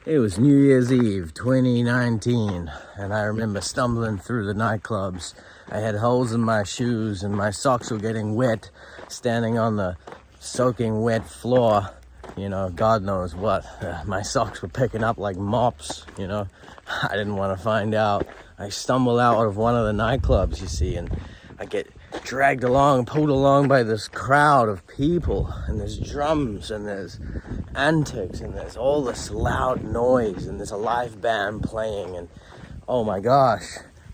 It was New Year's Eve 2019, and I remember stumbling through the nightclubs. I had holes in my shoes and my socks were getting wet, standing on the soaking wet floor. You know, God knows what. My socks were picking up like mops, you know. I didn't want to find out. I stumble out of one of the nightclubs, you see, and I get dragged along, pulled along by this crowd of people, and there's drums and there's antics and there's all this loud noise and there's a live band playing, and oh my gosh,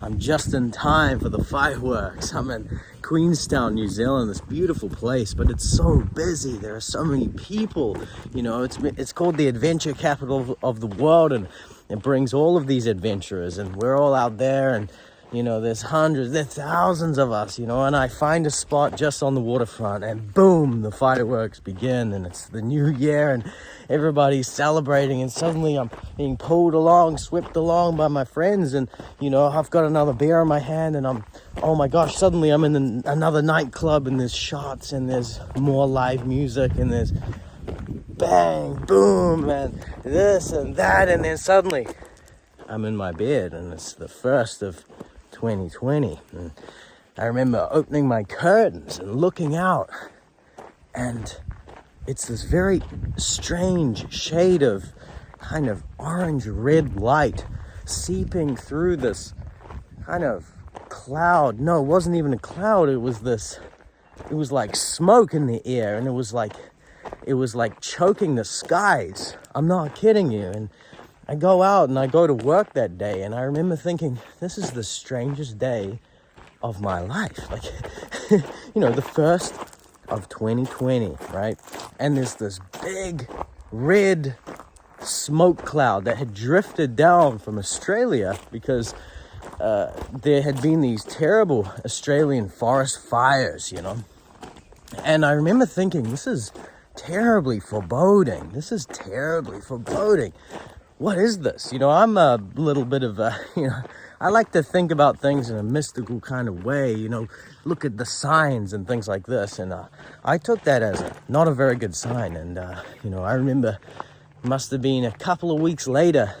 I'm just in time for the fireworks. I'm in Queenstown, New Zealand, this beautiful place, but it's so busy. There are so many people, you know. It's called the adventure capital of the world, and it brings all of these adventurers, and we're all out there, and you know, there's thousands of us, you know, and I find a spot just on the waterfront and boom, the fireworks begin, and it's the new year and everybody's celebrating, and suddenly I'm being pulled along, swept along by my friends, and you know, I've got another beer in my hand, and oh my gosh, suddenly I'm in another nightclub, and there's shots and there's more live music and there's bang, boom, and this and that, and then suddenly I'm in my bed, and it's the first of 2020, and I remember opening my curtains and looking out, and it's this very strange shade of kind of orange red light seeping through this kind of cloud. No, it wasn't even a cloud. It was like smoke in the air, and it was like choking the skies. I'm not kidding you. And I go out and I go to work that day, and I remember thinking, this is the strangest day of my life. Like, you know, the first of 2020, right? And there's this big red smoke cloud that had drifted down from Australia because there had been these terrible Australian forest fires, you know. And I remember thinking, this is terribly foreboding. This is terribly foreboding. What is this? You know, I'm a little bit of a, you know, I like to think about things in a mystical kind of way, you know, look at the signs and things like this. And I took that as not a very good sign. And, you know, I remember it must have been a couple of weeks later,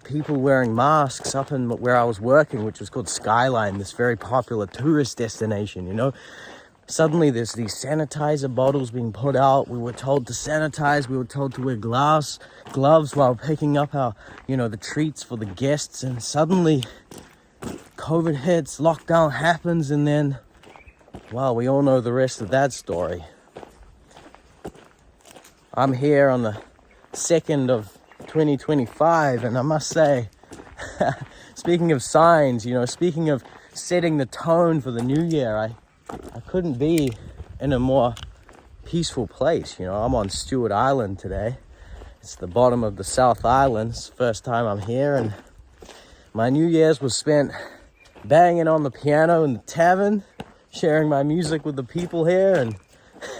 people wearing masks up in where I was working, which was called Skyline, this very popular tourist destination, you know. Suddenly there's these sanitizer bottles being put out. We were told to sanitize. We were told to wear gloves while picking up our, you know, the treats for the guests. And suddenly COVID hits, lockdown happens, and then, well, we all know the rest of that story. I'm here on the 2nd of 2025, and I must say, speaking of signs, you know, speaking of setting the tone for the new year, I couldn't be in a more peaceful place. You know, I'm on Stewart Island today. It's the bottom of the South Island. It's the first time I'm here, and my New Year's was spent banging on the piano in the tavern, sharing my music with the people here, and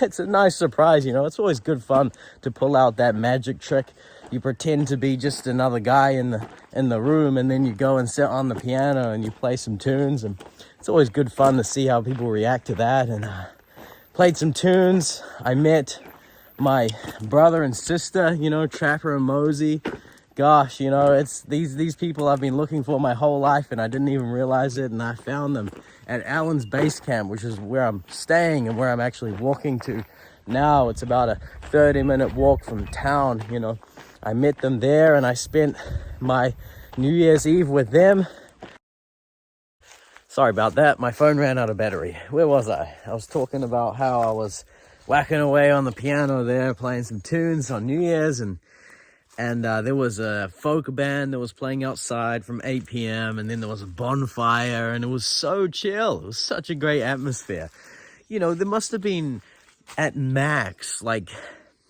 it's a nice surprise, you know. It's always good fun to pull out that magic trick. You pretend to be just another guy in the room, and then you go and sit on the piano and you play some tunes, and it's always good fun to see how people react to that. And played some tunes. I met my brother and sister, you know, Trapper and Mosey. Gosh, you know, it's these people I've been looking for my whole life, and I didn't even realize it, and I found them at Allen's Base Camp, which is where I'm staying and where I'm actually walking to now. It's about a 30-minute walk from town, you know. I met them there, and I spent my New Year's Eve with them. Sorry about that, my phone ran out of battery. Where was I? I was talking about how I was whacking away on the piano there, playing some tunes on New Year's, and there was a folk band that was playing outside from 8 p.m. and then there was a bonfire, and it was so chill. It was such a great atmosphere. You know, there must have been at max like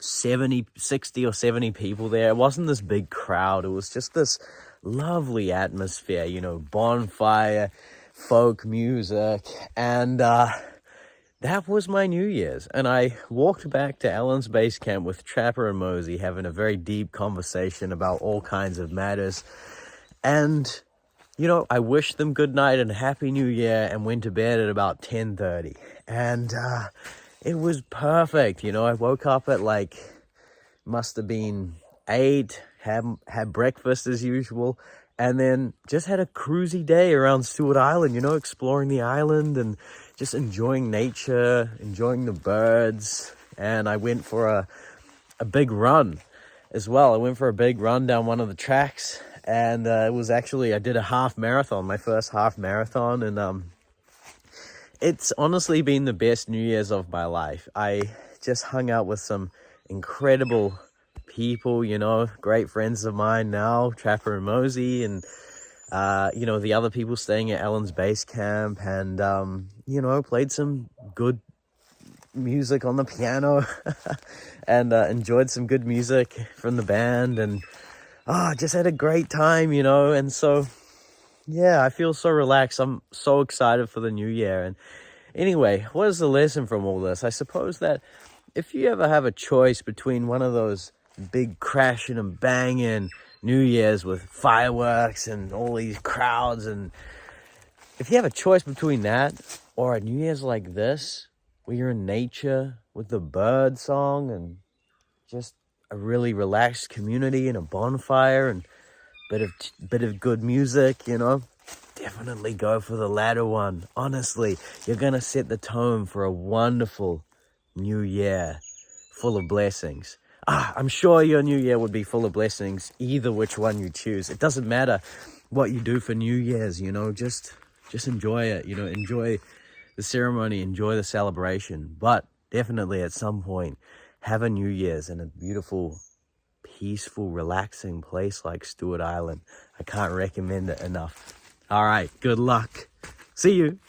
60 or 70 people there. It wasn't this big crowd. It was just this lovely atmosphere, you know, bonfire, folk music, and that was my New Year's. And I walked back to Allen's Base Camp with Trapper and Mosey, having a very deep conversation about all kinds of matters. And, you know, I wished them good night and Happy New Year and went to bed at about 10:30. And it was perfect. You know, I woke up at like, must have been 8, had breakfast as usual, and then just had a cruisy day around Stewart Island, you know, exploring the island and just enjoying nature, enjoying the birds. And I went for a big run as well. I went for a big run down one of the tracks, and it was actually, I did a half marathon, my first half marathon, and it's honestly been the best New Year's of my life. I just hung out with some incredible people, you know, great friends of mine now, Trapper and Mosey, and you know, the other people staying at Ellen's base camp, and you know, played some good music on the piano and enjoyed some good music from the band, and just had a great time, you know. And so yeah, I feel so relaxed. I'm so excited for the new year. And anyway, what is the lesson from all this? I suppose that if you ever have a choice between one of those big crashing and banging New Year's with fireworks and all these crowds, and if you have a choice between that or a New Year's like this, where you're in nature with the bird song and just a really relaxed community and a bonfire and bit of good music, you know, definitely go for the latter one. Honestly, you're gonna set the tone for a wonderful new year full of blessings. I'm sure your new year would be full of blessings either which one you choose. It doesn't matter what you do for New Year's, you know, just enjoy it, you know, enjoy the ceremony, enjoy the celebration, but definitely at some point have a New Year's in a beautiful, peaceful, relaxing place like Stewart Island. I can't recommend it enough. All right, good luck. See you.